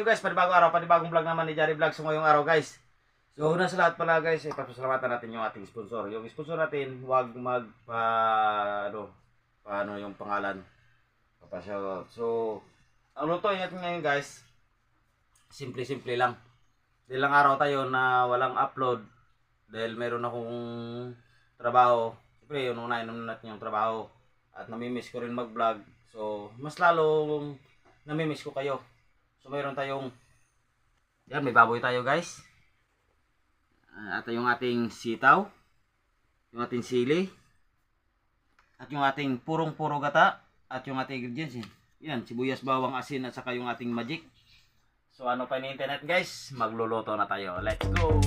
Guys, panibagong araw, panibagong vlog naman ni Jari Vlog. So ngayong araw guys, so una sa lahat pala guys, ipapasalamatan natin yung ating sponsor. Yung sponsor natin, huwag paano yung pangalan, papasyaw. So ang lutuin natin ngayon guys, simple lang. Ilang araw tayo na walang upload dahil meron akong trabaho. Siyempre yun, unahin natin yung trabaho at namimiss ko rin mag vlog. So mas lalong namimiss ko kayo. So mayroon tayong, yan, may baboy tayo guys. At yung ating sitaw, yung ating sili, at yung ating purong-puro gata, at yung ating ingredients. Yan, sibuyas, bawang, asin, at saka yung ating magic. So ano pa hinihintay natin guys? Magluluto na tayo. Let's go!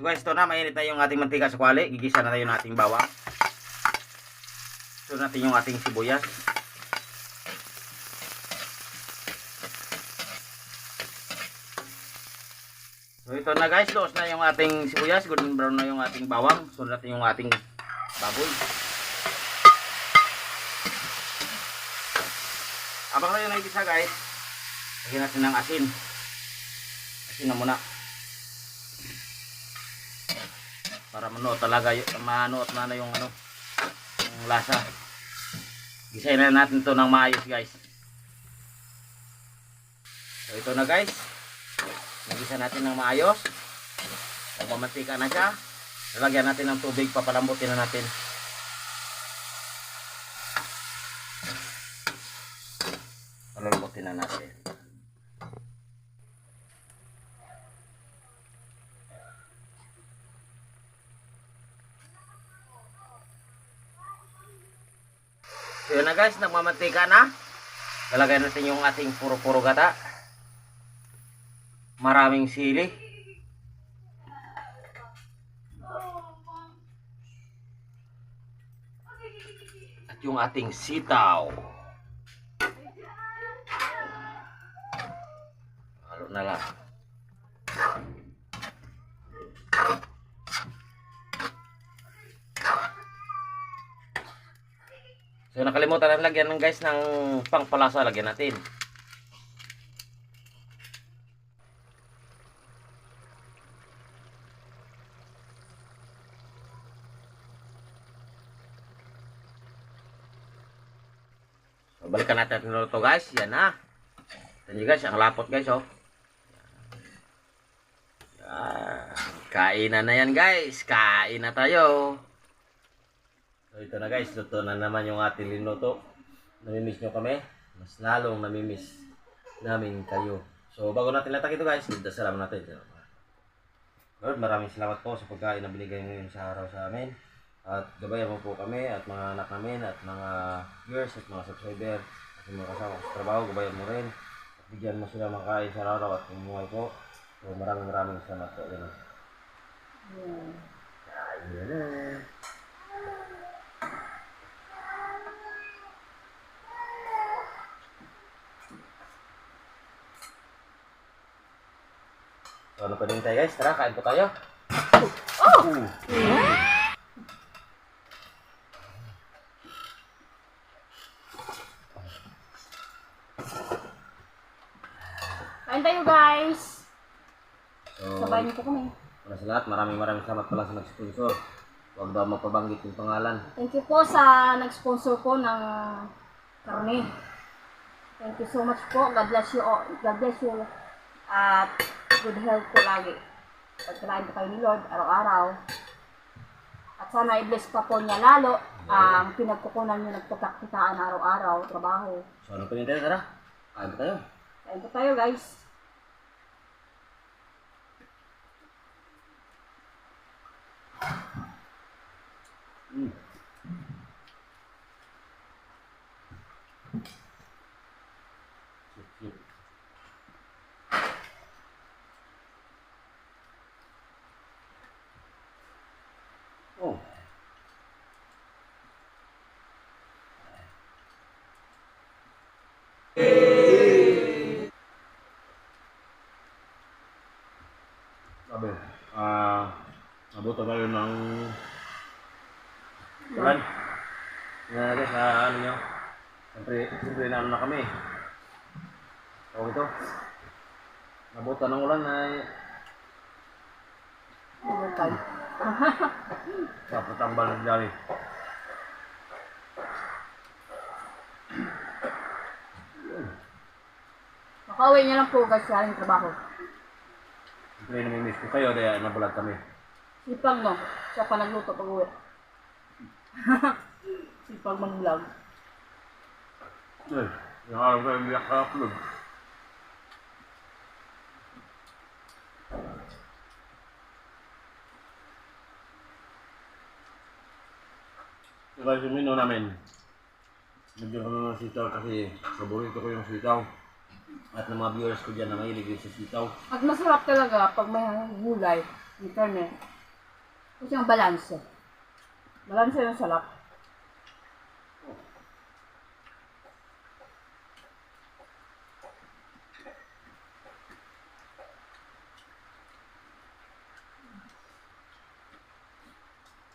So guys, ito na, mainit na yung ating mantika sa kwali. Gigisa na tayo ng ating bawang. Ito natin yung ating sibuyas. So ito na guys, loos na yung ating sibuyas. Golden brown na yung ating bawang. So natin yung ating baboy. Abang na yung nagigisa guys, lagyan natin ng asin. Asin na muna. Para manuot talaga, manuot na yung ano, yung lasa. Gisahin na natin to ng maayos guys. So ito na guys, nagisa natin ng maayos. Nagmamantika na siya. Lalagyan natin ng tubig, papalambutin na natin. Palambutin na natin. So yun na guys, nagmamantika na. Lalagay natin yung ating puro-puro gata. Maraming sili. At yung ating sitaw. Halo na lang. So nakalimutan na lagyan ng guys ng pangpalasa, lagyan natin. So balikan natin ito guys, yan na. Yan guys, ang lapot guys oh. Yan. Kainan na yan guys, kain na tayo. So ito na guys, luto na naman yung ating linuto. Namimiss nyo kami, mas lalong namimiss namin kayo. So bago natin latak ito guys, dasalamat natin. Lord, maraming salamat po sa pagkain na binigay ngayon sa araw sa amin. At gabayan mo po kami at mga anak namin at mga viewers at mga subscriber at mga kasama sa trabaho, gabayan mo rin. At bigyan mo sila makain sa araw at umuhay po. So maraming salamat po. Kain na. So ano pa din tayo guys, tara kain po tayo. Oh! Kain tayo guys. So, Sabayan niyo po kami. Para sa lahat, maraming salamat pala sa nag-sponsor. Huwag daw magpabanggit yung pangalan. Thank you po sa nag-sponsor po ng karne. Thank you so much po. God bless you all. God bless you. At good health ko lagi. Pagkalain ko kayo ni Lord, araw-araw. At sana i-bless pa po niya lalo ang pinagkukunan niyo nagpagkakitaan araw-araw, trabaho. So, ano pa tayo? Tara. Kain pa tayo. Kain po tayo, guys. Mm. Sip. Oh. Sabi, nabuto tayo ng ulan. Tingnan natin sa ano nyo. Siyempre na ano na kami. Tawag ito. Nabuto ng ulan ay Overtime. dapat ang balag dali. Makauwi niya lang po, guys, sa aking trabaho. Siyempre namimiss ko kayo dahil nabulag kami. Sipag, no? Siya pa nagluto pag-uwi. Sipag mag-vlog. Yung araw kayo hindi naka-upload. Kasi mino namin, medyo ano ng sitaw kasi paborito ko yung sitaw. At ng mga viewers ko dyan na mahilig din sa sitaw. At masarap talaga pag may gulay, yung karne. Kasi yung balanse. Balanse yung sarap.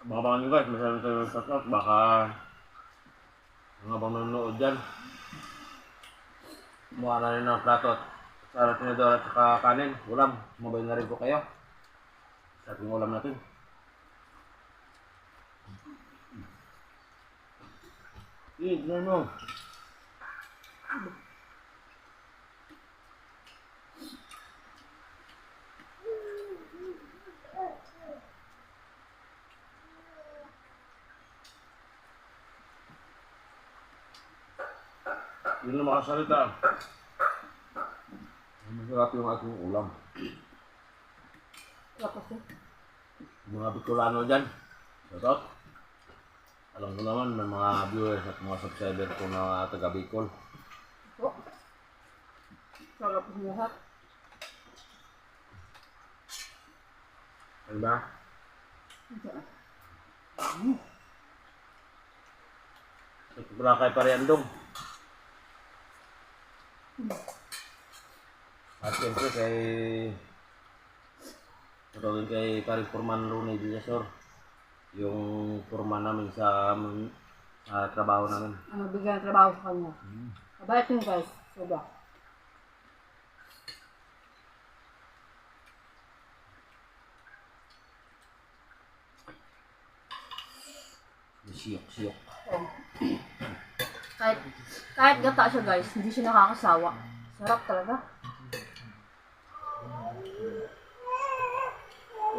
Baka nyo guys, masabi tayo ng shoutout, baka mga bang nanonood dyan. Mukha na rin ng plato at sa tinidor at saka kanin, ulam. Mabay na rin po kayo sa ating ulam natin. Tignan mo. Hindi na makasalita. Masarap yung ating ulam. Tapos eh. Mga Bicolano dyan. Shoutout. Alam ko naman may mga viewers at mga subscriber ko na taga Bicol. Oh. Sarap yung lahat. Ano ba? Ito pala kay Pariandong. At siyempre kay Paring Forman Rooney Villasor. Yung forman namin sa trabaho namin. Ano, bigyan ng trabaho sa kanya. Mabait yun, guys. Sobra. Siyok. Oh. Kahit gata siya, guys, hindi siya nakakasawa. Sarap talaga.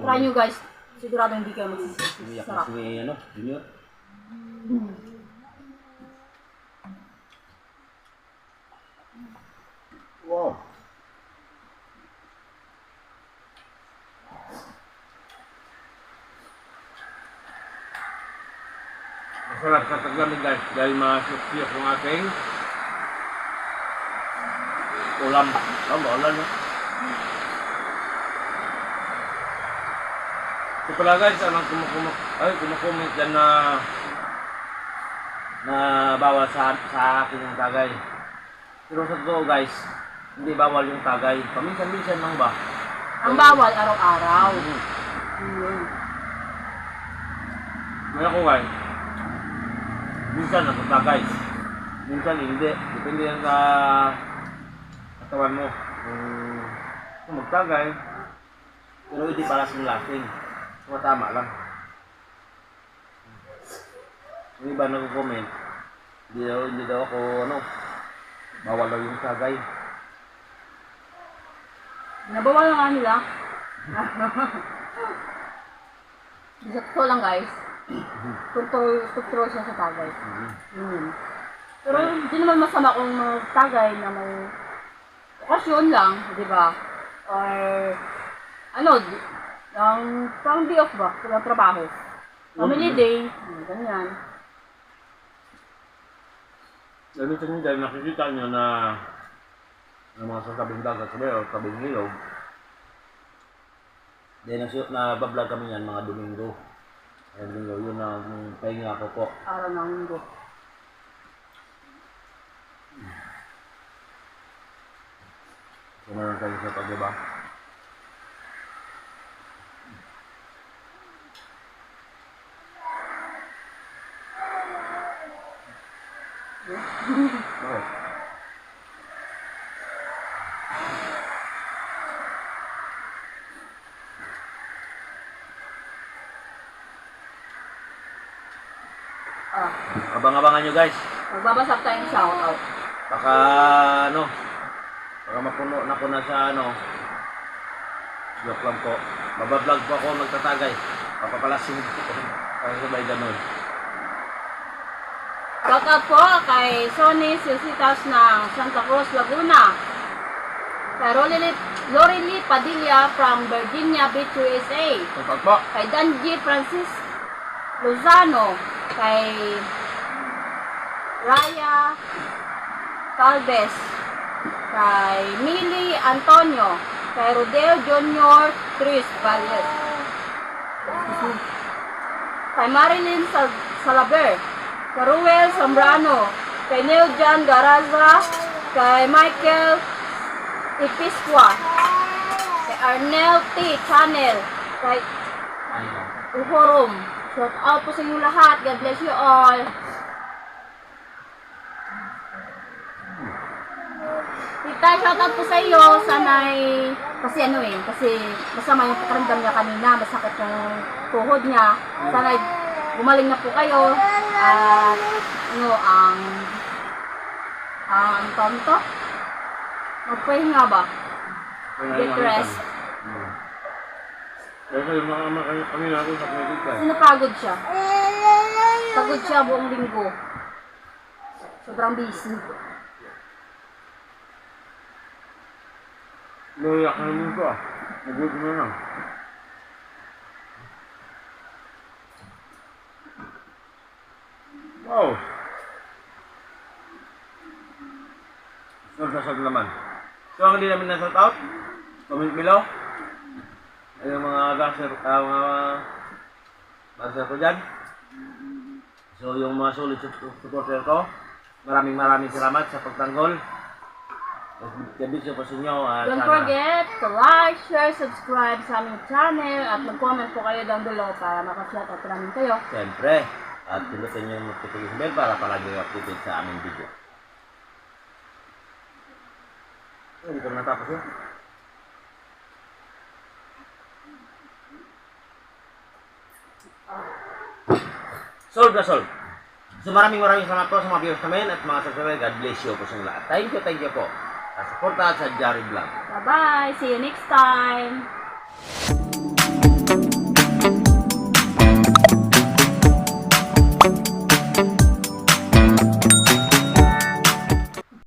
Try nyo, guys. Sigurado hindi kayo magsisisi. Umiyak na Sarap. si Junior. Wow. Masarap sa taglamig guys dahil masiyok yung ating ulam. Ulan no? So pala guys, anong kumukomment dyan na bawal sa akin yung tagay. Pero sa totoo guys, hindi bawal yung tagay. Paminsan-minsan lang ba? Ang bawal araw-araw. Ngayon ko guys, minsan natutagay, minsan hindi. Depende yan sa katawan mo. Kung magtagay, pero hindi para lasing. Tama lang. Yung iba nag-comment, hindi daw ako, bawal daw yung tagay. Nabawa na nga nila. Sa totoo lang guys, tutor siya sa tagay. Pero hindi naman masama kung magtagay na may okasyon lang, di ba? Or ano, ang pang day off ba? Walang trabaho. Family day, ganyan. Gamitin nyo dahil nakikita nyo na mga sa tabing dagat sabi o tabing ilog. Dahil na-vlog kami yan mga Domingo. Ayun, Domingo, yun ang pahinga ko po. Araw ng linggo. Kumaroon kayo sa pag, diba? Okay. Abang-abangan nyo guys. Magbabasap tayong shoutout. Baka baka mapuno na ko na sa joke lang po. Mabablog po ako magtatagay. Papapalasin ko. Kaya sabay ganun. Shoutout po kay Sonny Silsitas ng Santa Cruz, Laguna. Kay Lorely Padilla from Virginia Beach, USA. Shoutout po. Kay Danji Francis Lozano. Kay Raya Calves. Kay Mili Antonio. Kay Rodeo Junior Tris Valles. Kay Marilyn Salaber. Kay Ruel Zambrano. Kay Neil John Garaza. Kay Michael Ipisqua. Kay Arnel T. Channel. Kay Uhorom. Shout out po sa inyo lahat. God bless you all. Tita, shout out po sa iyo. Sana'y, kasi kasi masama yung pakaramdam niya kanina. Masakit yung tuhod niya. Sana'y gumaling na po kayo. At, ang tawag to? Magpahinga ba? Get rest. Kasi kami natin sa Pilipinas. Kasi napagod siya. Pagod siya buong linggo. Sobrang busy. Loyak na naman ko ah. Nagutom na lang. Wow! Nagsasag naman. So ang hindi namin na-shout out, comment below. Ay yung mga gaser, mga gaser ko dyan. So yung mga solid supporter ko, maraming salamat sa pagtanggol. Gabisyo po sa inyo. Don't forget to like, share, subscribe sa aming channel at mag-comment po kayo down below para makashare out namin kayo. Siyempre, at pindutin nyo yung notification bell para palagi updated sa aming video. Hindi ko natapos yun. Solve na solve. So maraming salamat po sa mga viewers namin at mga subscribers. God bless you po sa lahat. Thank you po. Sa suporta sa Jari Vlog. Bye-bye! See you next time!